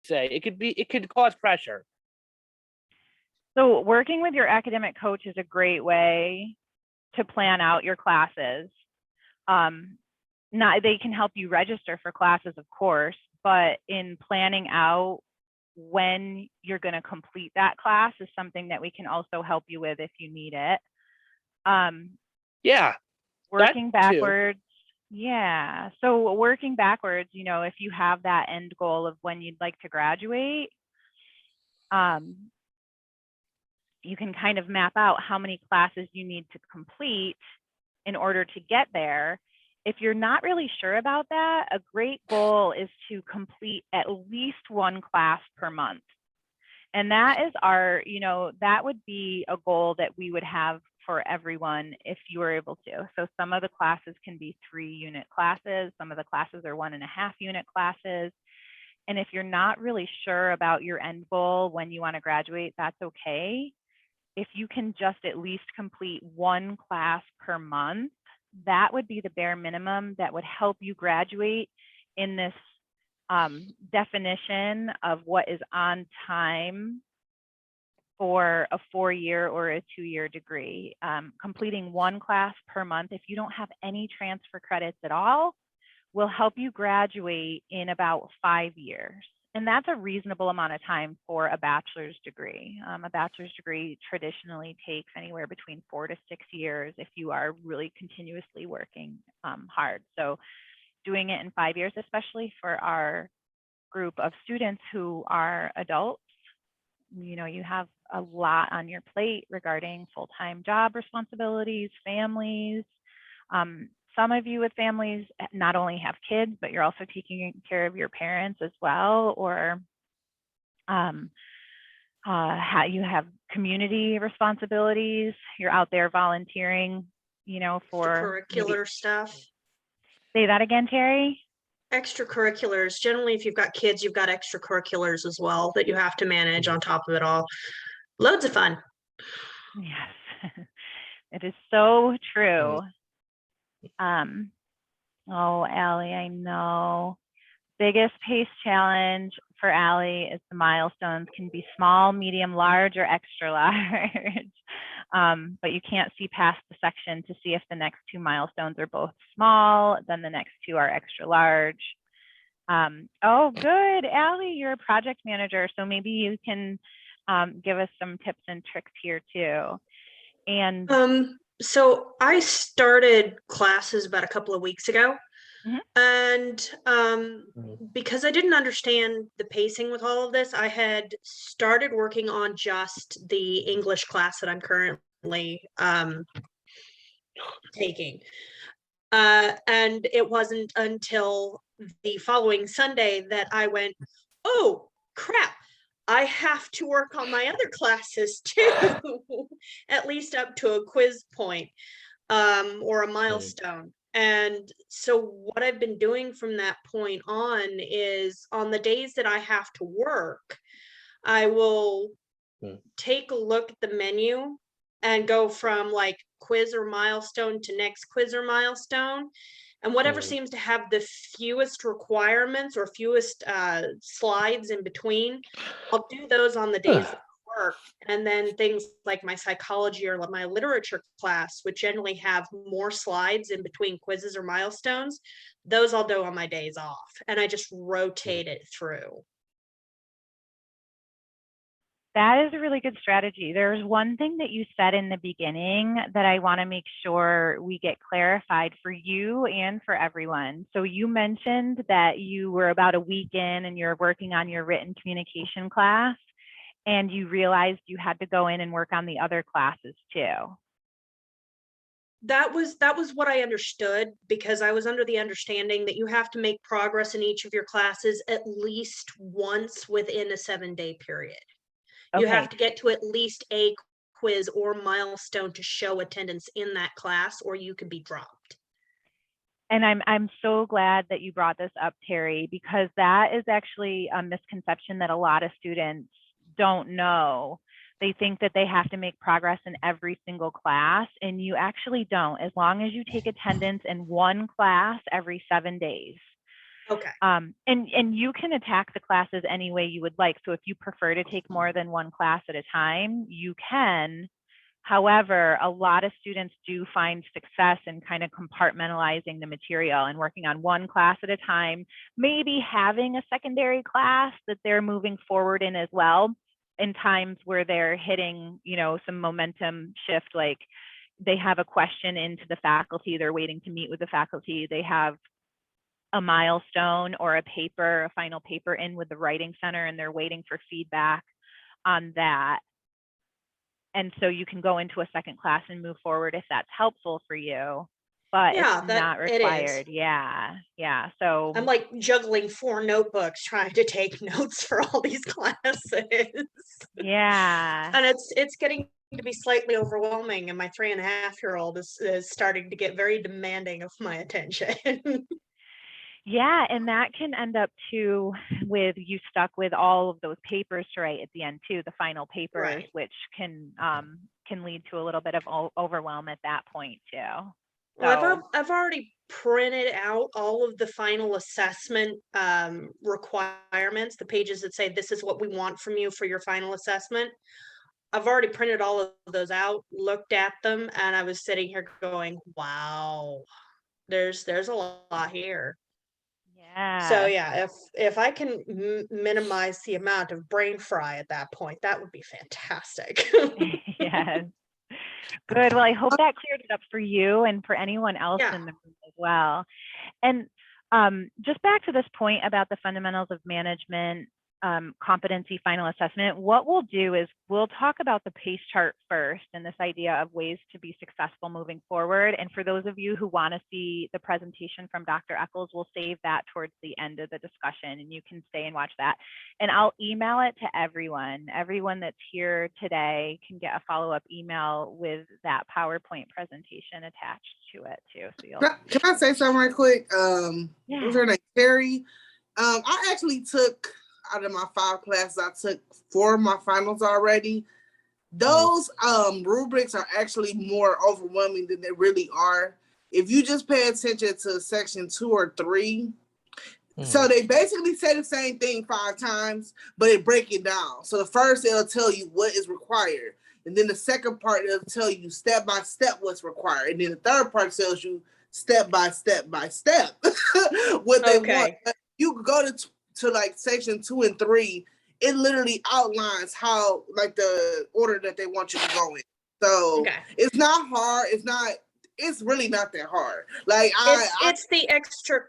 say. It could cause pressure. So working with your academic coach is a great way to plan out your classes. They can help you register for classes, of course, but in planning out when you're going to complete that class is something that we can also help you with if you need it. Yeah. Working backwards. Yeah. So working backwards, if you have that end goal of when you'd like to graduate, you can kind of map out how many classes you need to complete in order to get there. If you're not really sure about that, a great goal is to complete at least one class per month. And that is that would be a goal that we would have for everyone if you were able to. So some of the classes can be 3-unit classes. Some of the classes are 1.5-unit classes. And if you're not really sure about your end goal when you want to graduate, that's okay. If you can just at least complete one class per month, that would be the bare minimum that would help you graduate in this definition of what is on time for a 4-year or a 2-year degree. Completing one class per month, if you don't have any transfer credits at all, will help you graduate in about 5 years. And that's a reasonable amount of time for a bachelor's degree. A bachelor's degree traditionally takes anywhere between 4 to 6 years if you are really continuously working hard. So doing it in 5 years, especially for our group of students who are adults, you have a lot on your plate regarding full-time job responsibilities, families. Some of you with families not only have kids, but you're also taking care of your parents as well, or how you have community responsibilities. You're out there volunteering, for extracurricular stuff. Say that again, Terry. Extracurriculars. Generally, if you've got kids, you've got extracurriculars as well that you have to manage on top of it all. Loads of fun. Yes, it is so true. Oh, Allie, I know. Biggest pace challenge for Allie is the milestones can be small, medium, large, or extra large. But you can't see past the section to see if the next 2 milestones are both small, then the next 2 are extra large. Oh, good, Allie, you're a project manager, so maybe you can give us some tips and tricks here too. And so I started classes about a couple of weeks ago. And because I didn't understand the pacing with all of this, I had started working on just the English class that I'm currently taking. And it wasn't until the following Sunday that I went, oh, crap. I have to work on my other classes too, at least up to a quiz point or a milestone. And so what I've been doing from that point on is on the days that I have to work, I will take a look at the menu and go from like quiz or milestone to next quiz or milestone. And whatever seems to have the fewest requirements or fewest slides in between, I'll do those on the days that I work. And then things like my psychology or my literature class, which generally have more slides in between quizzes or milestones, those I'll do on my days off. And I just rotate it through. That is a really good strategy. There's one thing that you said in the beginning that I want to make sure we get clarified for you and for everyone. So you mentioned that you were about a week in and you're working on your written communication class, and you realized you had to go in and work on the other classes too. That was what I understood, because I was under the understanding that you have to make progress in each of your classes at least once within a 7-day period. You have to get to at least a quiz or milestone to show attendance in that class, or you could be dropped. And I'm so glad that you brought this up, Terry, because that is actually a misconception that a lot of students don't know. They think that they have to make progress in every single class, and you actually don't, as long as you take attendance in one class every 7 days. Okay. And you can attack the classes any way you would like. So if you prefer to take more than one class at a time, you can. However, a lot of students do find success in kind of compartmentalizing the material and working on one class at a time, maybe having a secondary class that they're moving forward in as well, in times where they're hitting, you know, some momentum shift, like they have a question into the faculty, they're waiting to meet with the faculty, they have a milestone or a paper, a final paper in with the writing center, and they're waiting for feedback on that. And so you can go into a second class and move forward if that's helpful for you, but Yeah, it's that not it is. required. Yeah. Yeah. So I'm like juggling 4 notebooks trying to take notes for all these classes. yeah. And it's getting to be slightly overwhelming, and my 3.5-year-old is starting to get very demanding of my attention. Yeah, and that can end up too with you stuck with all of those papers to write at the end too, the final papers, Right. which can lead to a little bit of overwhelm at that point too. Well, So I've already printed out all of the final assessment requirements, the pages that say this is what we want from you for your final assessment. I've already printed all of those out, looked at them, and I was sitting here going, wow, there's a lot here. So yeah. yeah, if I can minimize the amount of brain fry at that point, that would be fantastic. Yes. Good. Well, I hope that cleared it up for you and for anyone else Yeah. in the room as well. And just back to this point about the fundamentals of management, competency final assessment, what we'll do is we'll talk about the PACE chart first and this idea of ways to be successful moving forward. And for those of you who want to see the presentation from Dr. Eccles, we'll save that towards the end of the discussion and you can stay and watch that. And I'll email it to everyone. Everyone that's here today can get a follow-up email with that PowerPoint presentation attached to it too. So you'll... Can I say something right quick? Yeah. What's her name? Terry. I actually took, out of my 5 classes, I took 4 of my finals already. Those rubrics are actually more overwhelming than they really are. If you just pay attention to section 2 or 3, so they basically say the same thing 5 times, but they break it down. So the first, it'll tell you what is required. And then the second part, it'll tell you step by step what's required. And then the third part tells you step by step what they want. But you go to like section 2 and 3, it literally outlines how, like, the order that they want you to go in. So it's not hard. It's really not that hard. Like it's the extra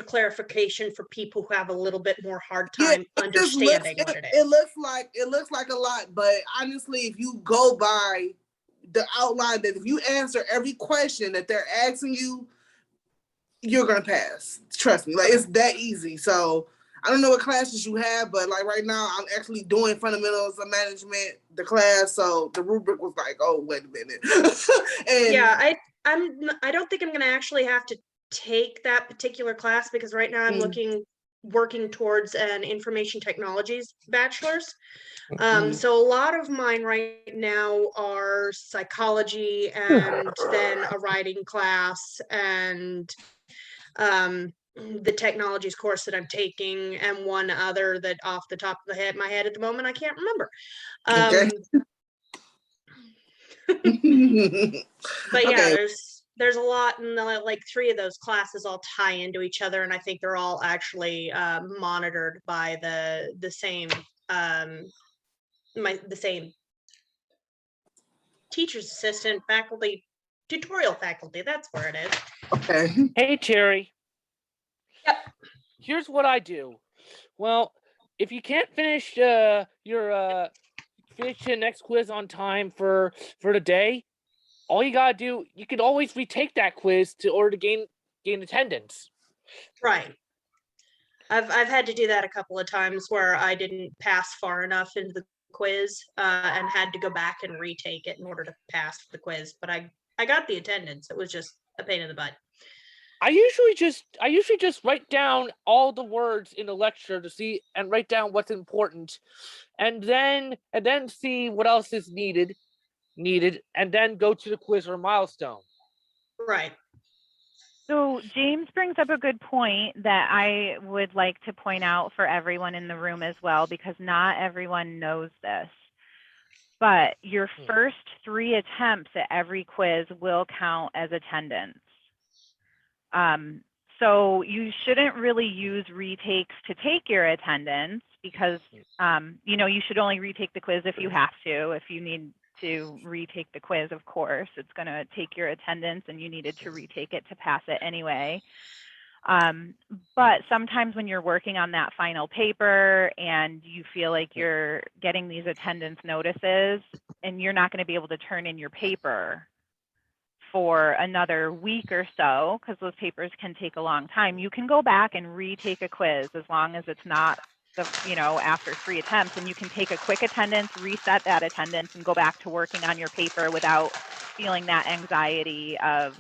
clarification for people who have a little bit more hard time understanding what it is. It looks like a lot, but honestly, if you go by the outline, that if you answer every question that they're asking you, you're gonna pass. Trust me, like it's that easy. So I don't know what classes you have, but like right now, I'm actually doing fundamentals of management, the class. So the rubric was like, oh, wait a minute. And yeah, I don't think I'm gonna actually have to take that particular class because right now I'm working towards an information technologies bachelor's. So a lot of mine right now are psychology and then a writing class and the technologies course that I'm taking and one other that off the top of my head at the moment I can't remember. But yeah, there's a lot, and like 3 of those classes all tie into each other, and I think they're all actually monitored by the same teacher's assistant, faculty, tutorial faculty. That's where it is. Okay. Hey, Terry. Yep. Here's what I do. Well, if you can't finish finish your next quiz on time for the day, all you gotta do, you can always retake that quiz in order to gain attendance. Right. I've had to do that a couple of times where I didn't pass far enough into the quiz and had to go back and retake it in order to pass the quiz. But I got the attendance. It was just a pain in the butt. I usually just write down all the words in the lecture to see and write down what's important, and then see what else is needed, and then go to the quiz or milestone. Right. So James brings up a good point that I would like to point out for everyone in the room as well, because not everyone knows this. But your first 3 attempts at every quiz will count as attendance. So you shouldn't really use retakes to take your attendance, because you should only retake the quiz if you have to. If you need to retake the quiz, of course, it's going to take your attendance and you needed to retake it to pass it anyway. But sometimes when you're working on that final paper and you feel like you're getting these attendance notices and you're not going to be able to turn in your paper for another week or so, because those papers can take a long time, you can go back and retake a quiz as long as it's not after 3 attempts, and you can take a quick attendance, reset that attendance, and go back to working on your paper without feeling that anxiety of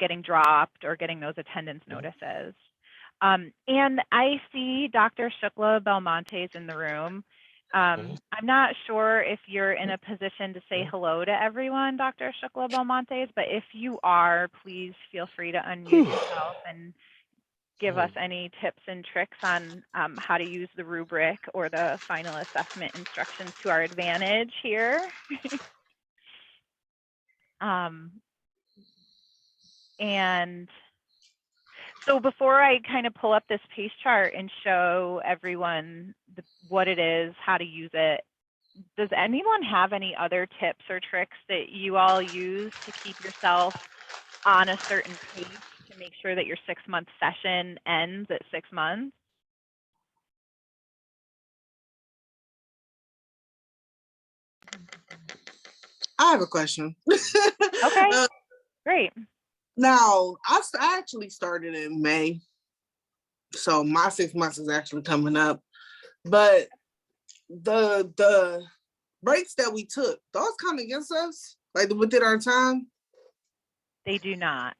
getting dropped or getting those attendance notices. And I see Dr. Shukla Belmonte is in the room. I'm not sure if you're in a position to say hello to everyone, Dr. Shukla Belmonte, but if you are, please feel free to unmute yourself and give us any tips and tricks on how to use the rubric or the final assessment instructions to our advantage here. And so before I kind of pull up this pace chart and show everyone what it is, how to use it, does anyone have any other tips or tricks that you all use to keep yourself on a certain pace to make sure that your 6-month session ends at 6 months? I have a question. Okay, great. Now, I actually started in May, so my 6 months is actually coming up. But the breaks that we took, those count against us, like within our time? They do not.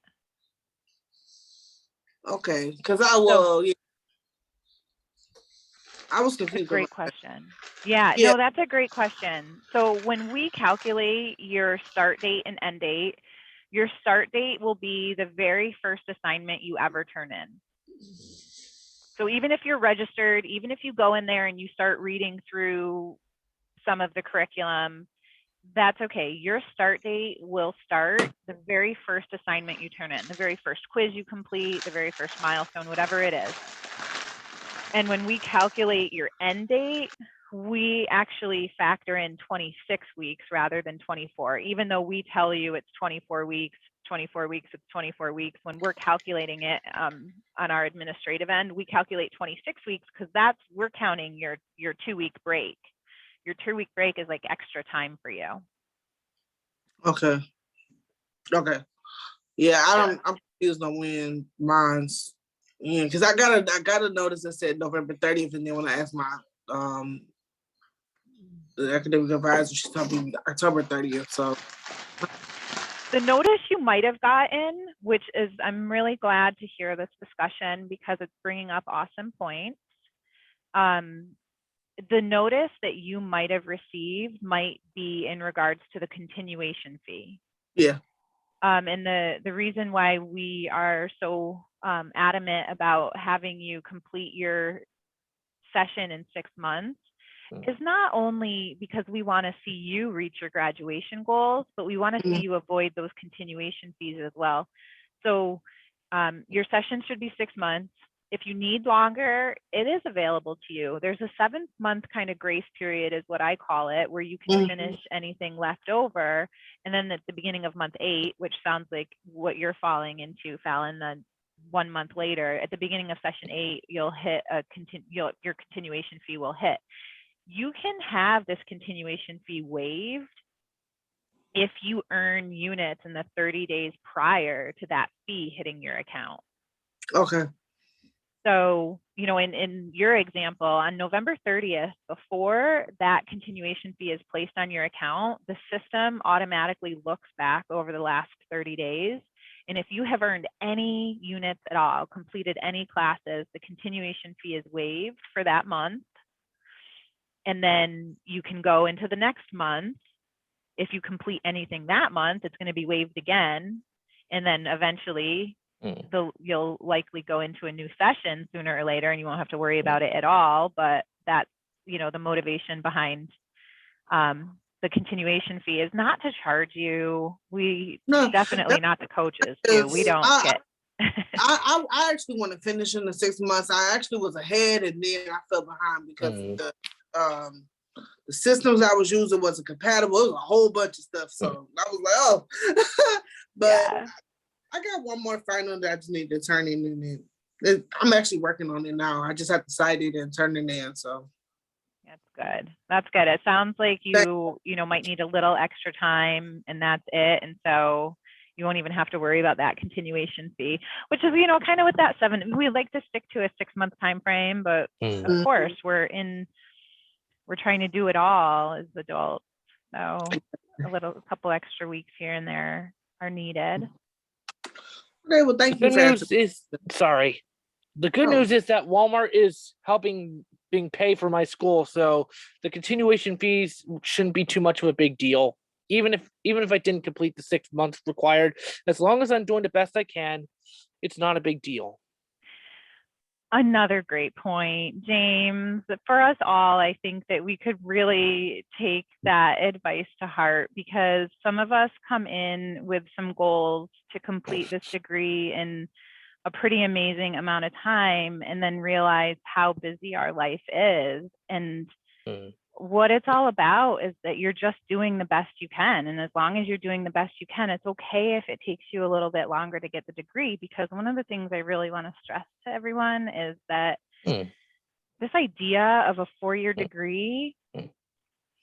Okay, because I was confused. That's a great question. Yeah, no, that's a great question. So when we calculate your start date and end date, your start date will be the very first assignment you ever turn in. So even if you're registered, even if you go in there and you start reading through some of the curriculum, that's okay. Your start date will start the very first assignment you turn in, the very first quiz you complete, the very first milestone, whatever it is. And when we calculate your end date, we actually factor in 26 weeks rather than 24, even though we tell you it's 24 weeks, it's 24 weeks. When we're calculating it on our administrative end, we calculate 26 weeks because we're counting your 2-week break. Your 2-week break is like extra time for you. Okay. Yeah, I'm confused on when mine's. Yeah, because I got a notice that said November 30th, and then when I asked my the academic advisor, she told me October 30th. So the notice you might have gotten, which is, I'm really glad to hear this discussion because it's bringing up awesome points. The notice that you might have received might be in regards to the continuation fee. Yeah. And the reason why we are so adamant about having you complete your session in 6 months is not only because we want to see you reach your graduation goals, but we want to see you avoid those continuation fees as well. So your session should be 6 months. If you need longer, it is available to you. There's a 7-month kind of grace period is what I call it, where you can finish anything left over. And then at the beginning of month 8, which sounds like what you're falling into, Fallon, the 1 month later, at the beginning of session 8, you'll hit your continuation fee will hit. You can have this continuation fee waived if you earn units in the 30 days prior to that fee hitting your account. Okay. So, in your example, on November 30th, before that continuation fee is placed on your account, the system automatically looks back over the last 30 days. And if you have earned any units at all, completed any classes, the continuation fee is waived for that month. And then you can go into the next month. If you complete anything that month, it's going to be waived again. And then eventually you'll likely go into a new session sooner or later, and you won't have to worry about it at all. But that's, you know, the motivation behind the continuation fee is not to charge you. We definitely not the coaches too. We don't get. I actually want to finish in the 6 months. I actually was ahead, and then I fell behind because the systems I was using wasn't compatible. It was a whole bunch of stuff. So I was like, oh, but yeah. I got one more final that I just need to turn in. And I'm actually working on it now. I just have to cite it and turn it in. So that's good. That's good. It sounds like you might need a little extra time, and that's it. And so you won't even have to worry about that continuation fee, which is, you know, kind of with that 7. We like to stick to a 6-month time frame, but of course we're trying to do it all as adults. So a couple extra weeks here and there are needed. Okay, well, thank you. The good news is that Walmart is helping being paid for my school, so the continuation fees shouldn't be too much of a big deal. Even if I didn't complete the 6 months required, as long as I'm doing the best I can, it's not a big deal. Another great point, James. For us all, I think that we could really take that advice to heart, because some of us come in with some goals to complete this degree in a pretty amazing amount of time, and then realize how busy our life is. And what it's all about is that you're just doing the best you can. And as long as you're doing the best you can, it's okay if it takes you a little bit longer to get the degree, because one of the things I really want to stress to everyone is that this idea of a 4-year degree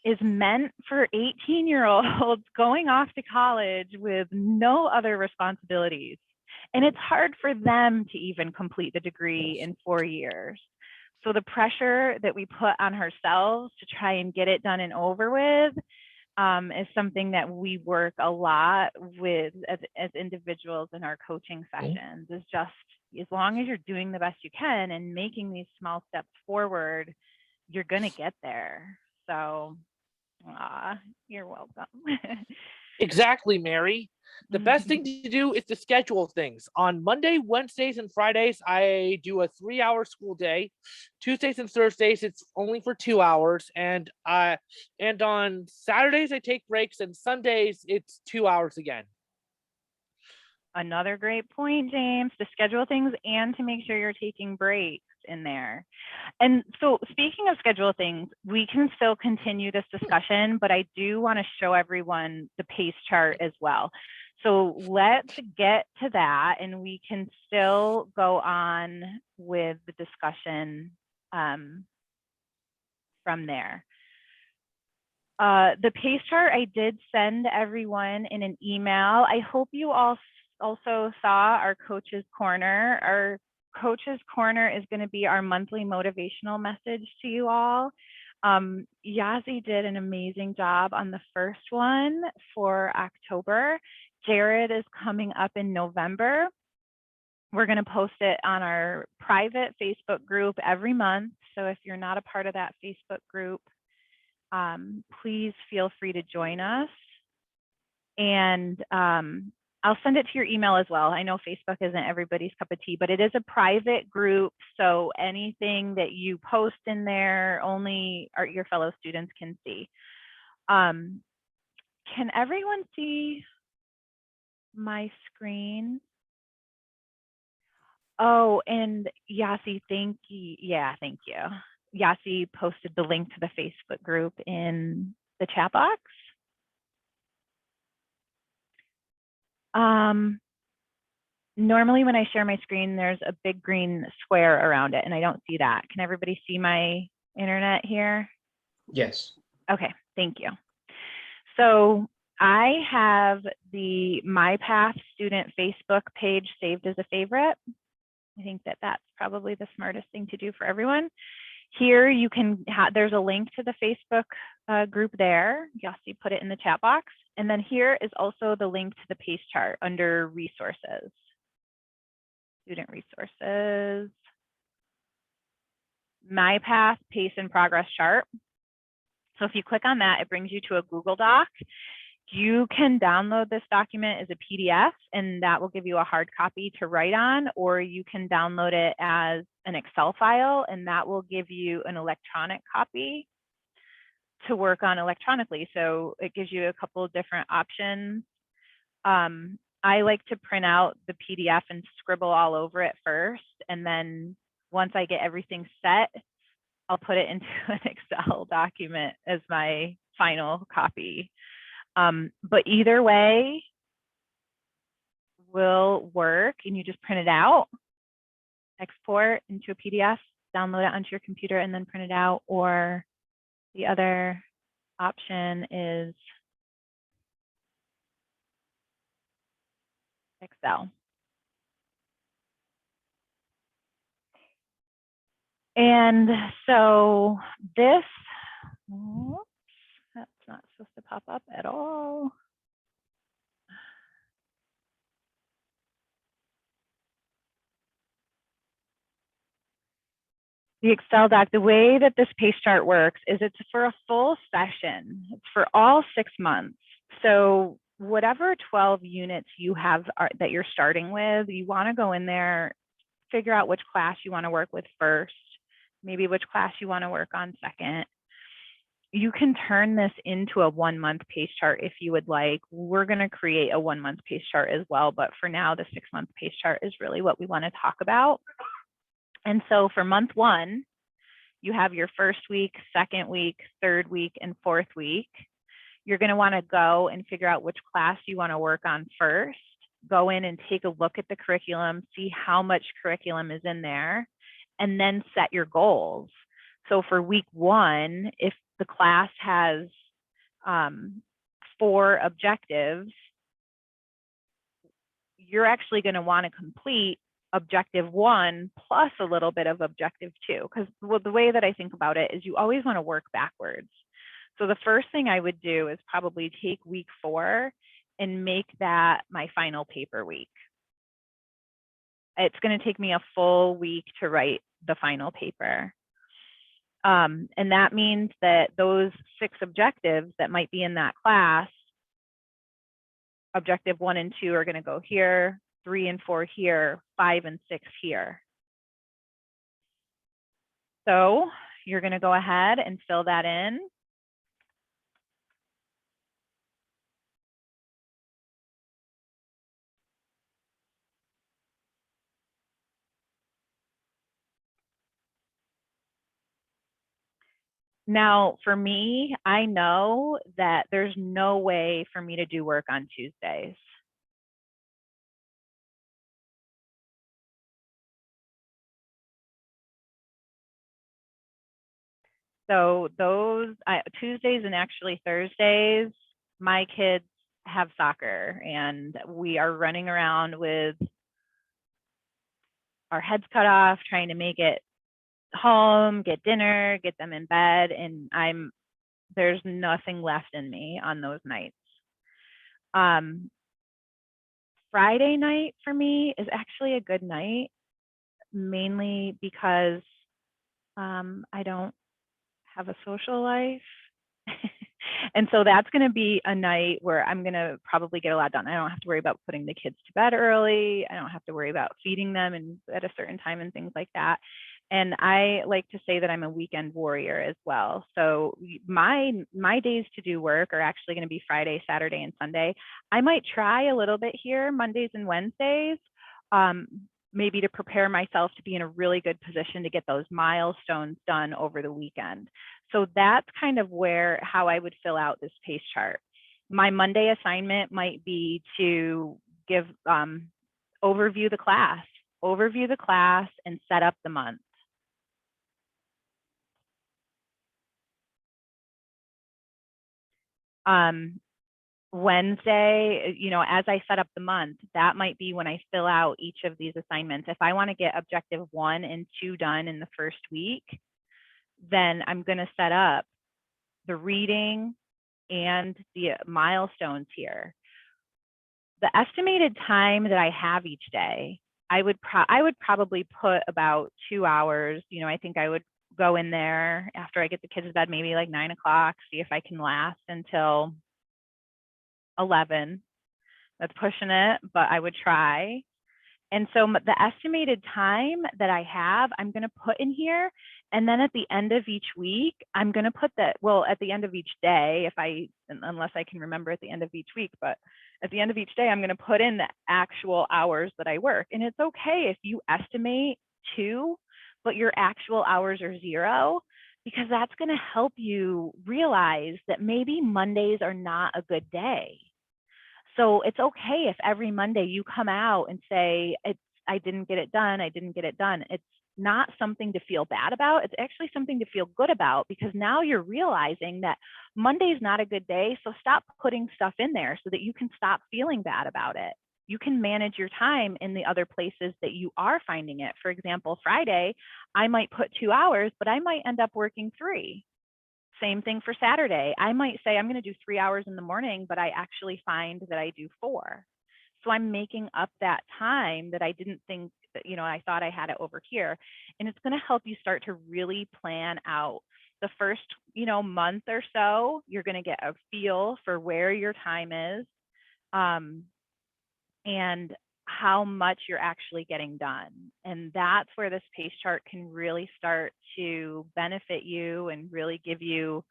is meant for 18-year-olds going off to college with no other responsibilities. And it's hard for them to even complete the degree in 4 years. So the pressure that we put on ourselves to try and get it done and over with is something that we work a lot with as individuals in our coaching sessions. Is just, as long as you're doing the best you can and making these small steps forward, you're going to get there. So you're welcome. Exactly, Mary. The best thing to do is to schedule things. On Monday, Wednesdays, and Fridays, I do a 3-hour school day. Tuesdays and Thursdays, it's only for 2 hours. And on Saturdays, I take breaks, and Sundays, it's 2 hours again. Another great point, James, to schedule things and to make sure you're taking breaks in there. And so, speaking of schedule things, we can still continue this discussion, but I do want to show everyone the PACE chart as well. So let's get to that, and we can still go on with the discussion from there. The PACE chart I did send everyone in an email. I hope you all also saw our Coach's Corner. Our Coach's Corner is going to be our monthly motivational message to you all. Yazi did an amazing job on the first one for October. Jared is coming up in November. We're going to post it on our private Facebook group every month. So if you're not a part of that Facebook group, please feel free to join us. And I'll send it to your email as well. I know Facebook isn't everybody's cup of tea, but it is a private group. So anything that you post in there, only your fellow students can see. Can everyone see my screen? Oh, and Yasi, thank you. Yeah, thank you. Yasi posted the link to the Facebook group in the chat box. Normally when I share my screen, there's a big green square around it, and I don't see that. Can everybody see my internet here? Yes. Okay, thank you. So I have the MyPath student Facebook page saved as a favorite. I think that that's probably the smartest thing to do for everyone. Here you can there's a link to the Facebook group there. Yossi put it in the chat box. And then here is also the link to the PACE chart under resources. Student resources. MyPath PACE and progress chart. So if you click on that, it brings you to a Google Doc. You can download this document as a PDF, and that will give you a hard copy to write on, or you can download it as an Excel file, and that will give you an electronic copy to work on electronically. So it gives you a couple of different options. I like to print out the PDF and scribble all over it first, and then once I get everything set, I'll put it into an Excel document as my final copy. But either way will work, and you just print it out, export into a PDF, download it onto your computer, and then print it out. Or the other option is Excel. And so this, oops, that's not supposed to pop up at all. The Excel doc, the way that this pace chart works is it's for a full session. It's for all 6 months. So whatever 12 units you have that you're starting with, you want to go in there, figure out which class you want to work with first, maybe which class you want to work on second. You can turn this into a 1-month pace chart if you would like. We're going to create a 1-month pace chart as well, but for now, the 6-month pace chart is really what we want to talk about. And so for month 1, you have your first week, second week, third week, and fourth week. You're going to want to go and figure out which class you want to work on first. Go in and take a look at the curriculum, see how much curriculum is in there, and then set your goals. So for week 1, if the class has 4 objectives, you're actually going to want to complete objective 1 plus a little bit of objective 2, because the way that I think about it is you always want to work backwards. So the first thing I would do is probably take week 4 and make that my final paper week. It's going to take me a full week to write the final paper. And that means that those 6 objectives that might be in that class, objective 1 and 2 are going to go here, 3 and 4 here, 5 and 6 here. So you're going to go ahead and fill that in. Now, for me, I know that there's no way for me to do work on Tuesdays. So those Tuesdays and actually Thursdays, my kids have soccer and we are running around with our heads cut off, trying to make it home, get dinner, get them in bed, and there's nothing left in me on those nights. Friday night for me is actually a good night, mainly because I don't have a social life. And so that's going to be a night where I'm going to probably get a lot done. I don't have to worry about putting the kids to bed early. I don't have to worry about feeding them and at a certain time and things like that. And I like to say that I'm a weekend warrior as well. So my days to do work are actually going to be Friday, Saturday, and Sunday. I might try a little bit here Mondays and Wednesdays, maybe to prepare myself to be in a really good position to get those milestones done over the weekend. So that's kind of how I would fill out this pace chart. My Monday assignment might be to give overview the class and set up the month. Wednesday, as I set up the month, that might be when I fill out each of these assignments. If I want to get objective 1 and 2 done in the first week, then I'm going to set up the reading and the milestones here. The estimated time that I have each day, I would probably put about 2 hours. I think I would go in there after I get the kids to bed, maybe like 9 o'clock, see if I can last until 11. That's pushing it, but I would try. And so the estimated time that I have, I'm going to put in here. And then at the end of each week, I'm going to put that, well, at the end of each day, unless I can remember at the end of each week, but at the end of each day, I'm going to put in the actual hours that I work. And it's okay if you estimate 2, but your actual hours are 0, because that's going to help you realize that maybe Mondays are not a good day. So it's okay if every Monday you come out and say, I didn't get it done, I didn't get it done. It's not something to feel bad about. It's actually something to feel good about, because now you're realizing that Monday's not a good day. So stop putting stuff in there so that you can stop feeling bad about it. You can manage your time in the other places that you are finding it. For example, Friday, I might put 2 hours, but I might end up working 3. Same thing for Saturday. I might say I'm going to do 3 hours in the morning, but I actually find that I do 4. So I'm making up that time that I didn't think that, I thought I had it over here. And it's going to help you start to really plan out the first, month or so. You're going to get a feel for where your time is, and how much you're actually getting done. And that's where this pace chart can really start to benefit you and really give you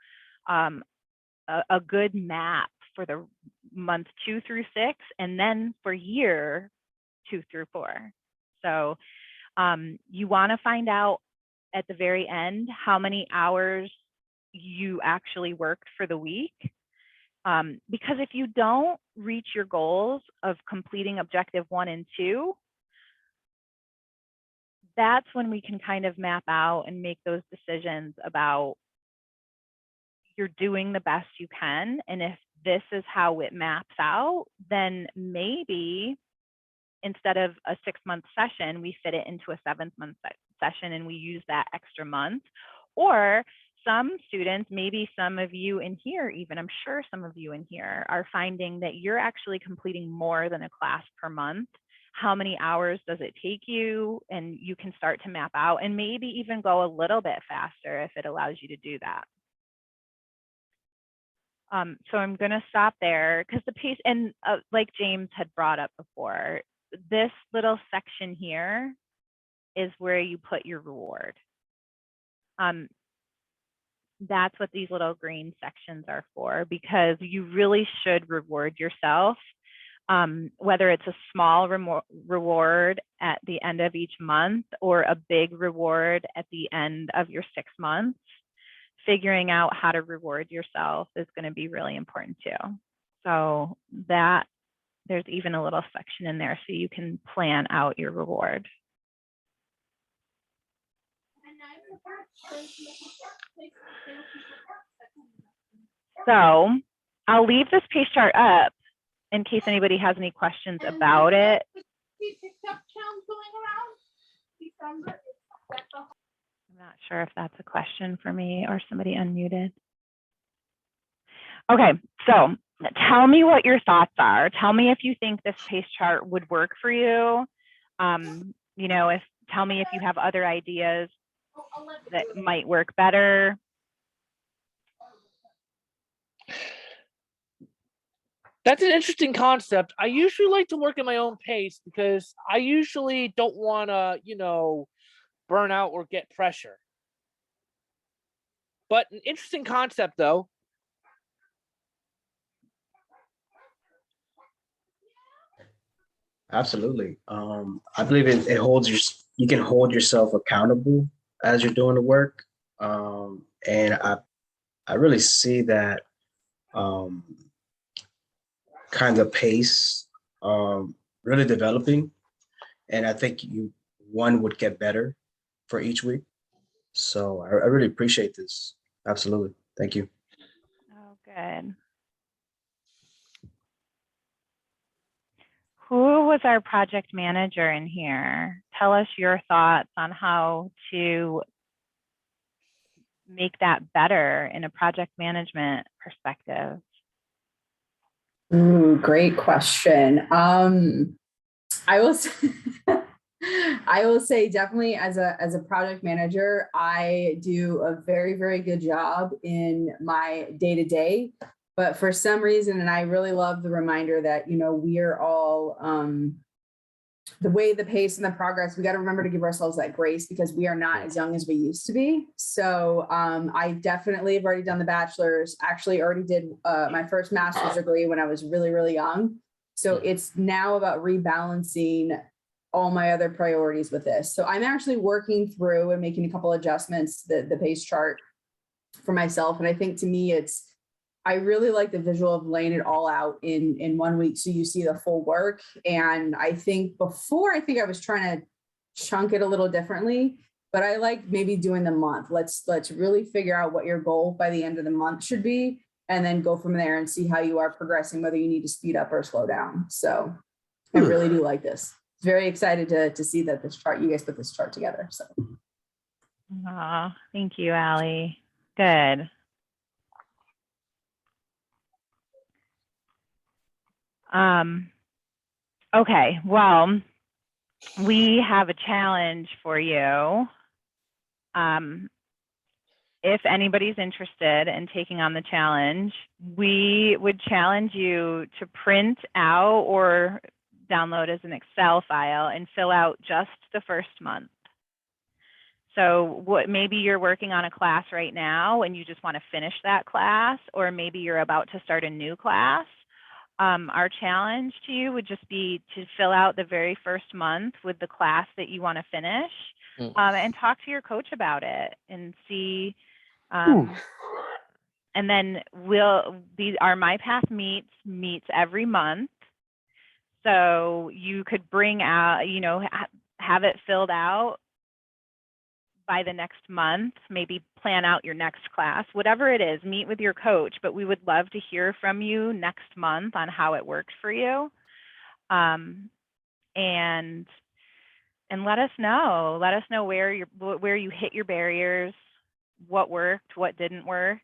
a good map for the month 2 through 6, and then for year 2 through 4. So you want to find out at the very end how many hours you actually worked for the week. Because if you don't reach your goals of completing objective 1 and 2, that's when we can kind of map out and make those decisions about you're doing the best you can. And if this is how it maps out, then maybe instead of a 6-month session, we fit it into a 7th-month session and we use that extra month. Or some students, maybe some of you in here, even I'm sure some of you in here are finding that you're actually completing more than a class per month. How many hours does it take you? And you can start to map out and maybe even go a little bit faster if it allows you to do that. So I'm going to stop there because the pace, and like James had brought up before, this little section here is where you put your reward. That's what these little green sections are for, because you really should reward yourself, whether it's a small reward at the end of each month or a big reward at the end of your 6 months. Figuring out how to reward yourself is going to be really important too. So that there's even a little section in there so you can plan out your reward. So I'll leave this pace chart up in case anybody has any questions about it. I'm not sure if that's a question for me or somebody unmuted. Okay, so tell me what your thoughts are. Tell me if you think this pace chart would work for you. Tell me if you have other ideas that might work better. That's an interesting concept. I usually like to work at my own pace because I usually don't want to, burn out or get pressure. But an interesting concept, though. Absolutely. I believe it holds you can hold yourself accountable as you're doing the work. And I really see that kind of pace really developing. And I think one would get better for each week. So I really appreciate this. Absolutely. Thank you. Oh, good. Who was our project manager in here? Tell us your thoughts on how to make that better in a project management perspective. Ooh, great question. I will say definitely as a project manager, I do a very, very good job in my day-to-day But for some reason, and I really love the reminder that, you know, we are all, the way, the pace and the progress, we got to remember to give ourselves that grace because we are not as young as we used to be. So I definitely have already done the bachelor's, actually already did my first master's degree when I was really, really young. So it's now about rebalancing all my other priorities with this. So I'm actually working through and making a couple adjustments, the pace chart for myself. And I think to me, I really like the visual of laying it all out in 1 week. So you see the full work. And I think before, I was trying to chunk it a little differently, but I like maybe doing the month. Let's really figure out what your goal by the end of the month should be, and then go from there and see how you are progressing, whether you need to speed up or slow down. So I really do like this. Very excited to see that you guys put this chart together. So. Thank you, Allie. Good. Okay, well, we have a challenge for you. If anybody's interested in taking on the challenge, we would challenge you to print out or download as an Excel file and fill out just the first month. So maybe you're working on a class right now and you just want to finish that class, or maybe you're about to start a new class. Our challenge to you would just be to fill out the very first month with the class that you want to finish, and talk to your coach about it and see. And then our MyPath meets every month. So you could bring out, have it filled out by the next month, maybe plan out your next class, whatever it is, meet with your coach. But we would love to hear from you next month on how it worked for you. And let us know. Let us know where you hit your barriers, what worked, what didn't work.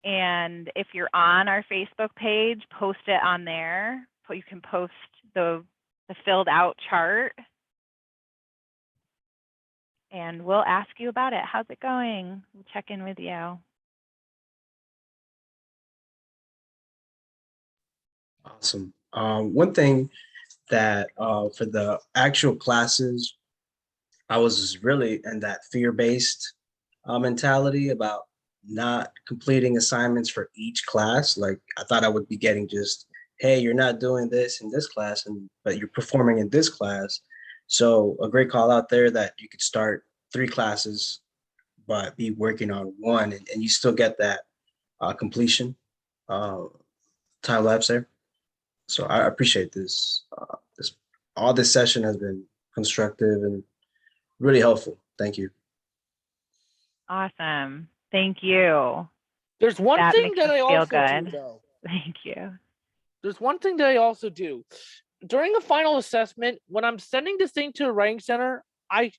And if you're on our Facebook page, post it on there. You can post the filled out chart. And we'll ask you about it. How's it going? We'll check in with you. Awesome. One thing that for the actual classes, I was really in that fear-based mentality about not completing assignments for each class. Like I thought I would be getting just, hey, you're not doing this in this class, but you're performing in this class. So a great call out there that you could start 3 classes, but be working on 1, and you still get that completion time lapse there. So I appreciate this. All this session has been constructive and really helpful. Thank you. Awesome. Thank you. There's one That thing makes that us I feel also do, good. though. Thank you. There's one thing that I also do. During a final assessment, when I'm sending this thing to a writing center, I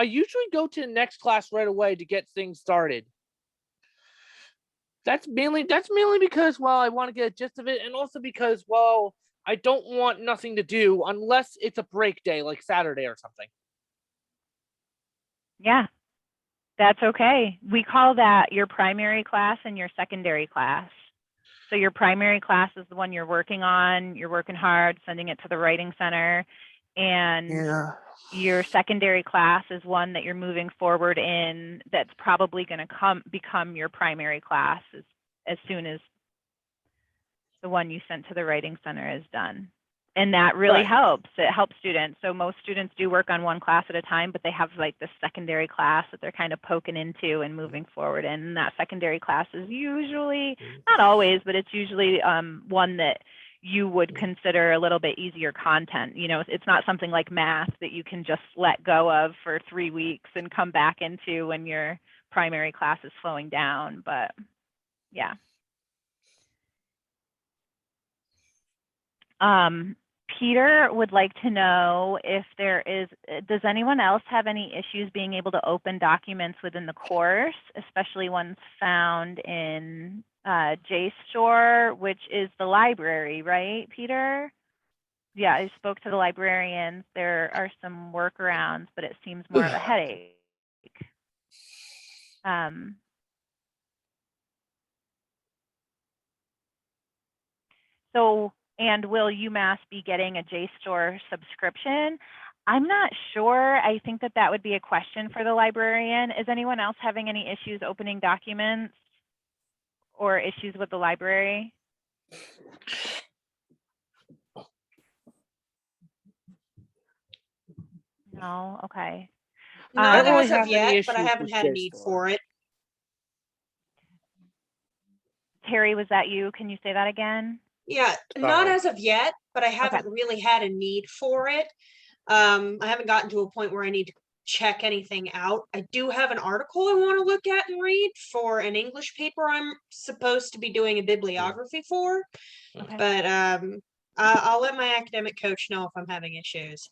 usually go to the next class right away to get things started. That's mainly because, well, I want to get a gist of it, and also because, well, I don't want nothing to do unless it's a break day like Saturday or something. Yeah, that's okay. We call that your primary class and your secondary class. So your primary class is the one you're working on, you're working hard, sending it to the writing center. And your secondary class is one that you're moving forward in that's probably going to become your primary class as soon as the one you sent to the writing center is done. And that really helps. It helps students. So most students do work on one class at a time, but they have like this secondary class that they're kind of poking into and moving forward in. And that secondary class is usually, not always, but it's usually one that you would consider a little bit easier content. It's not something like math that you can just let go of for 3 weeks and come back into when your primary class is slowing down. But yeah. Peter would like to know if does anyone else have any issues being able to open documents within the course, especially ones found in JSTOR, which is the library, right, Peter? Yeah, I spoke to the librarians. There are some workarounds, but it seems more of a headache. So, and will UMass be getting a JSTOR subscription? I'm not sure. I think that that would be a question for the librarian. Is anyone else having any issues opening documents or issues with the library? No, okay. I Not don't really as of have any yet, but I issues haven't with had a need JSTOR. for it. Terry, was that you? Can you say that again? Yeah, not Sorry. as of yet, but I haven't really had a need for it. I haven't gotten to a point where I need to check anything out. I do have an article I want to look at and read for an English paper I'm supposed to be doing a bibliography for. Okay. But I'll let my academic coach know if I'm having issues.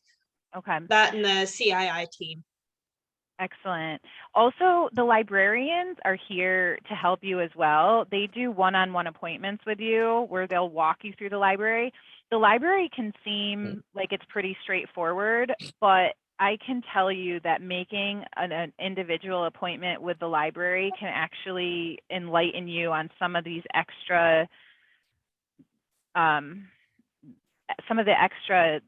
Okay. That and the CII team. Excellent. Also, the librarians are here to help you as well. They do one-on-one appointments with you where they'll walk you through the library. The library can seem like it's pretty straightforward, but I can tell you that making an individual appointment with the library can actually enlighten you on some of these extra, some of the extra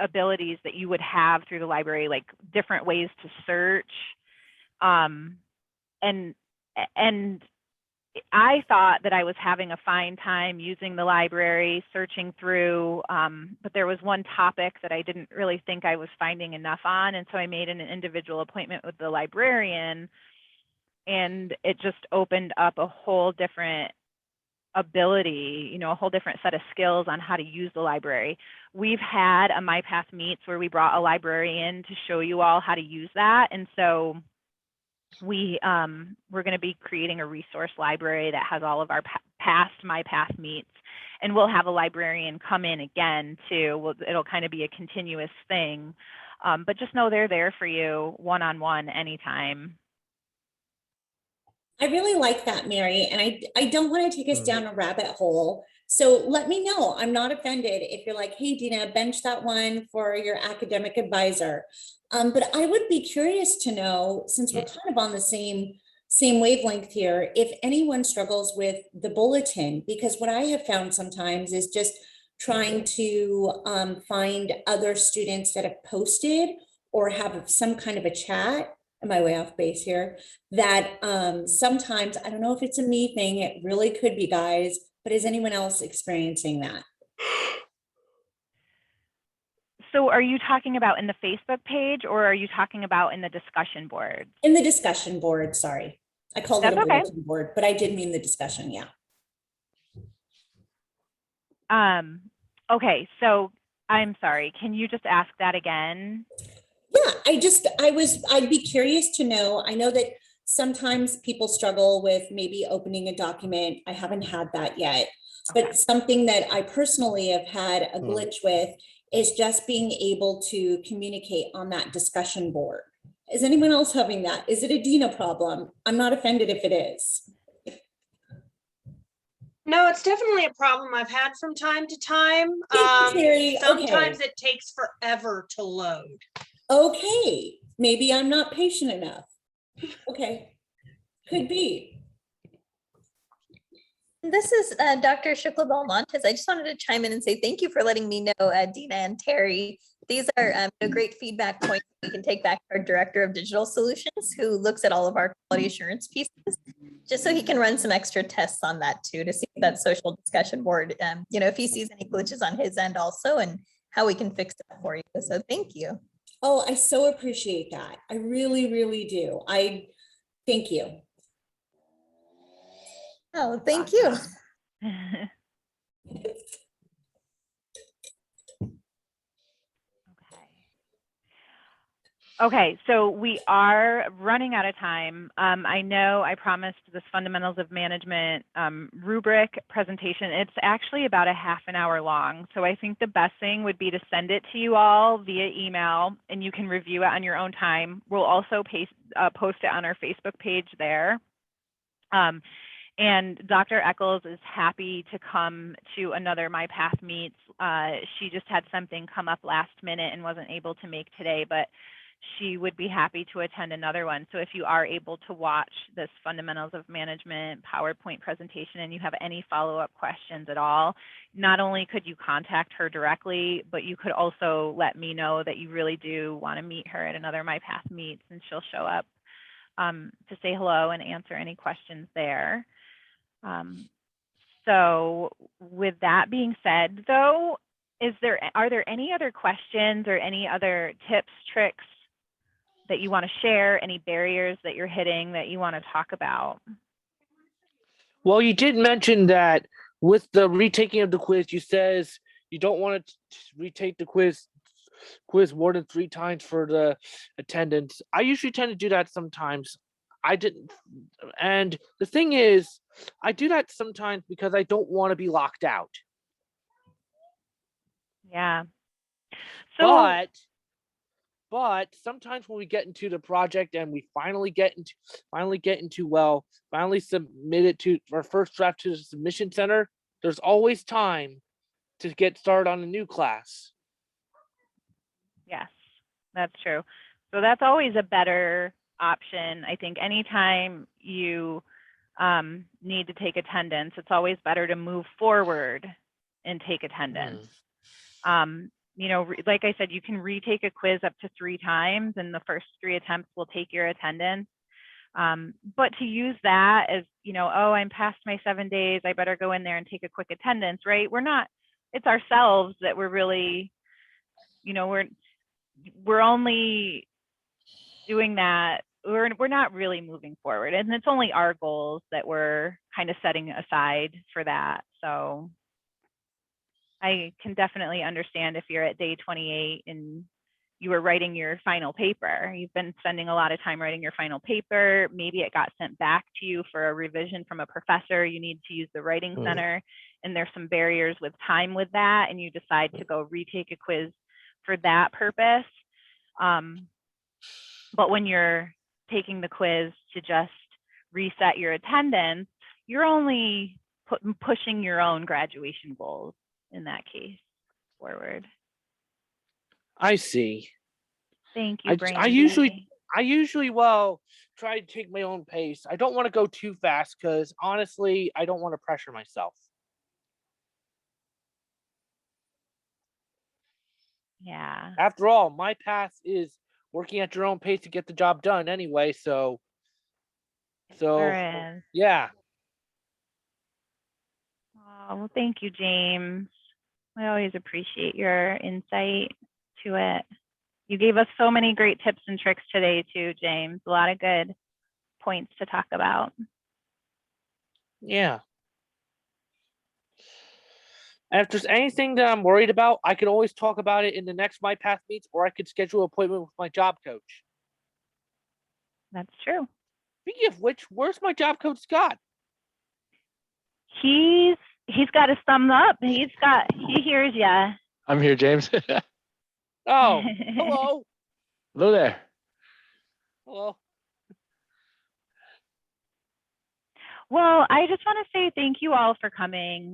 abilities that you would have through the library, like different ways to search. And I thought that I was having a fine time using the library, searching through, but there was one topic that I didn't really think I was finding enough on. And so I made an individual appointment with the librarian, and it just opened up a whole different ability, a whole different set of skills on how to use the library. We've had a MyPath Meets where we brought a librarian to show you all how to use that. And so we're going to be creating a resource library that has all of our past MyPath Meets, and we'll have a librarian come in again too. It'll kind of be a continuous thing, but just know they're there for you one-on-one anytime. I really like that, Mary, and I don't want to take us down a rabbit hole. So let me know. I'm not offended if you're like, hey, Dina, bench that one for your academic advisor. But I would be curious to know, since we're kind of on the same wavelength here, if anyone struggles with the bulletin, because what I have found sometimes is just trying to find other students that have posted or have some kind of a chat. Am I way off base here? That sometimes, I don't know if it's a me thing, it really could be, guys, but is anyone else experiencing that? So are you talking about in the Facebook page, or are you talking about in the discussion board? In the discussion board, sorry. I called it a okay. bulletin board, but I did mean the discussion, yeah. Okay, so I'm sorry, can you just ask that again? Yeah, I'd be curious to know. I know that sometimes people struggle with maybe opening a document. I haven't had that yet, but something that I personally have had a glitch with is just being able to communicate on that discussion board. Is anyone else having that? Is it a Dina problem? I'm not offended if it is. No, it's definitely a problem I've had from time to time. Thank you, Terry. Sometimes it takes forever to load. Okay, maybe I'm not patient enough. Okay, could be. This is Dr. Shukla Belmontes. I just wanted to chime in and say thank you for letting me know, Dina and Terry. These are great feedback points we can take back to our Director of Digital Solutions, who looks at all of our quality assurance pieces, just so he can run some extra tests on that too, to see that social discussion board, if he sees any glitches on his end also, and how we can fix it for you. So thank you. Oh, I so appreciate that. I really, really do. Thank you. Oh, thank you. Okay, so we are running out of time. I know I promised this Fundamentals of Management rubric presentation. It's actually about a half an hour long. So I think the best thing would be to send it to you all via email, and you can review it on your own time. We'll also post it on our Facebook page there. And Dr. Eccles is happy to come to another MyPath Meets. She just had something come up last minute and wasn't able to make today, but she would be happy to attend another one. So if you are able to watch this Fundamentals of Management PowerPoint presentation and you have any follow-up questions at all, not only could you contact her directly, but you could also let me know that you really do want to meet her at another MyPath Meets, and she'll show up to say hello and answer any questions there. So with that being said, though, are there any other questions or any other tips, tricks that you want to share, any barriers that you're hitting that you want to talk about? Well, you did mention that with the retaking of the quiz, you says you don't want to retake the quiz more than 3 times for the attendance. I usually tend to do that sometimes. I didn't, and the thing is, I do that sometimes because I don't want to be locked out. Yeah. So, but sometimes when we get into the project and we finally submit it to our first draft to the submission center, there's always time to get started on a new class. yes, that's true. So that's always a better option. I think anytime you need to take attendance, it's always better to move forward and take attendance. You know, like I said, you can retake a quiz up to 3 times, and the first 3 attempts will take your attendance. But to use that as, you know, oh, I'm past my 7 days, I better go in there and take a quick attendance, right? It's ourselves that we're really, you know, we're only doing that. We're not really moving forward, and it's only our goals that we're kind of setting aside for that. So I can definitely understand if you're at day 28 and you were writing your final paper. You've been spending a lot of time writing your final paper. Maybe it got sent back to you for a revision from a professor. You need to use the writing center, and there's some barriers with time with that, and you decide to go retake a quiz for that purpose. But when you're taking the quiz to just reset your attendance, you're only pushing your own graduation goals in that case forward. I see. Thank you, I usually try to take my own pace. I don't want to go too fast because honestly, I don't want to pressure myself. Yeah. After all, MyPath is working at your own pace to get the job done anyway. So Sure is. yeah. Oh, well, thank you, James. I always appreciate your insight to it. You gave us so many great tips and tricks today too, James. A lot of good points to talk about. Yeah. And if there's anything that I'm worried about, I could always talk about it in the next MyPath Meets, or I could schedule an appointment with my job coach. That's true. Speaking of which, where's my job coach, Scott? He's got his thumb up. He hears ya. I'm here, James. Oh, hello. Hello there. Hello. Well, I just want to say thank you all for coming.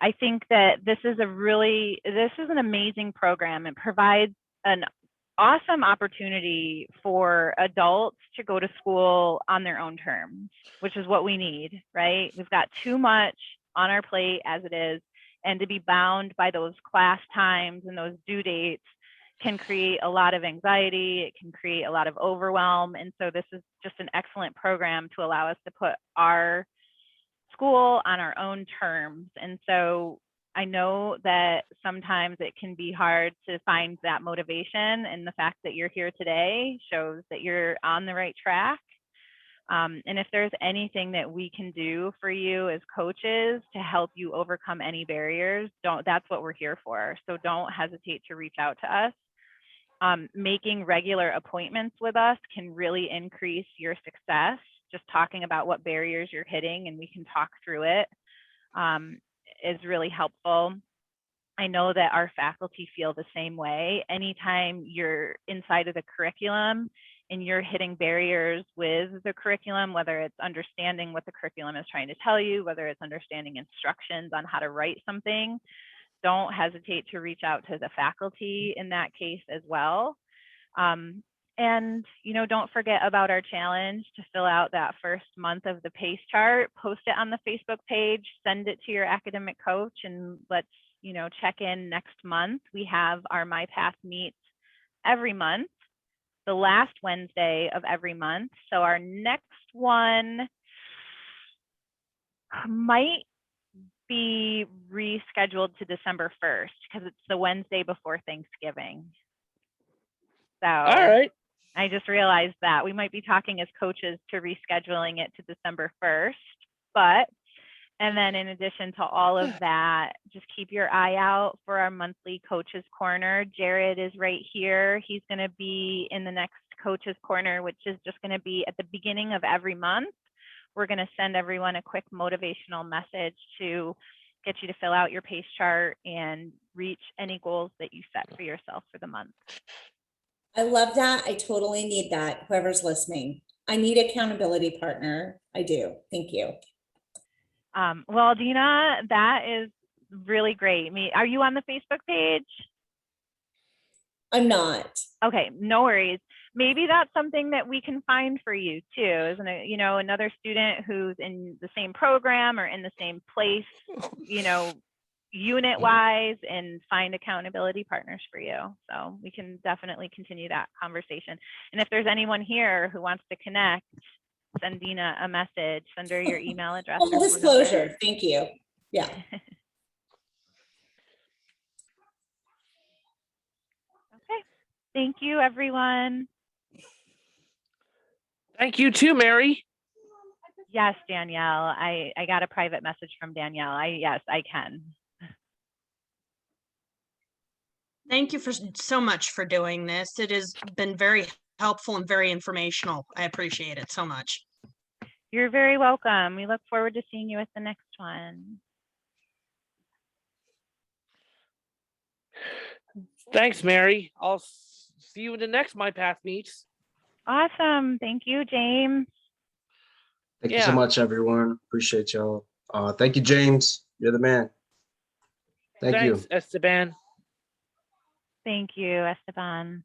I think that this is an amazing program. It provides an awesome opportunity for adults to go to school on their own terms, which is what we need, right? We've got too much on our plate as it is, and to be bound by those class times and those due dates can create a lot of anxiety. It can create a lot of overwhelm. And so this is just an excellent program to allow us to put our school on our own terms. And so I know that sometimes it can be hard to find that motivation, and the fact that you're here today shows that you're on the right track. And if there's anything that we can do for you as coaches to help you overcome any barriers, that's what we're here for. So don't hesitate to reach out to us. Making regular appointments with us can really increase your success. Just talking about what barriers you're hitting and we can talk through it is really helpful. I know that our faculty feel the same way. Anytime you're inside of the curriculum and you're hitting barriers with the curriculum, whether it's understanding what the curriculum is trying to tell you, whether it's understanding instructions on how to write something, don't hesitate to reach out to the faculty in that case as well. And, you know, don't forget about our challenge to fill out that first month of the PACE chart, post it on the Facebook page, send it to your academic coach, and let's, you know, check in next month. We have our MyPath meets every month, the last Wednesday of every month. So our next one might be rescheduled to December 1st because it's the Wednesday before Thanksgiving. So All right. I just realized that we might be talking as coaches to rescheduling it to December 1st, but, and then in addition to all of that, just keep your eye out for our monthly coaches corner. Jared is right here. He's going to be in the next coaches corner, which is just going to be at the beginning of every month. We're going to send everyone a quick motivational message to get you to fill out your PACE chart and reach any goals that you set for yourself for the month. I love that. I totally need that. Whoever's listening, I need accountability partner. I do. Thank you. Well, Dina, that is really great. Are you on the Facebook page? I'm not. Okay, no worries. Maybe that's something that we can find for you too, isn't it? You know, another student who's in the same program or in the same place, you know, unit wise, and find accountability partners for you. So we can definitely continue that conversation. And if there's anyone here who wants to connect, send Dina a message, send her your email address. Full disclosure. Thank you. Yeah. Okay. Thank you, everyone. Thank you too, Mary. Yes, Danielle. I got a private message from Danielle. Yes, I can. Thank you so much for doing this. It has been very helpful and very informational. I appreciate it so much. You're very welcome. We look forward to seeing you at the next one. Thanks, Mary. I'll see you in the next MyPath meets. Awesome. Thank you, James. Thank you so much, everyone. Appreciate y'all. Thank you, James. You're the man. Thanks, Esteban. Thank you, Esteban.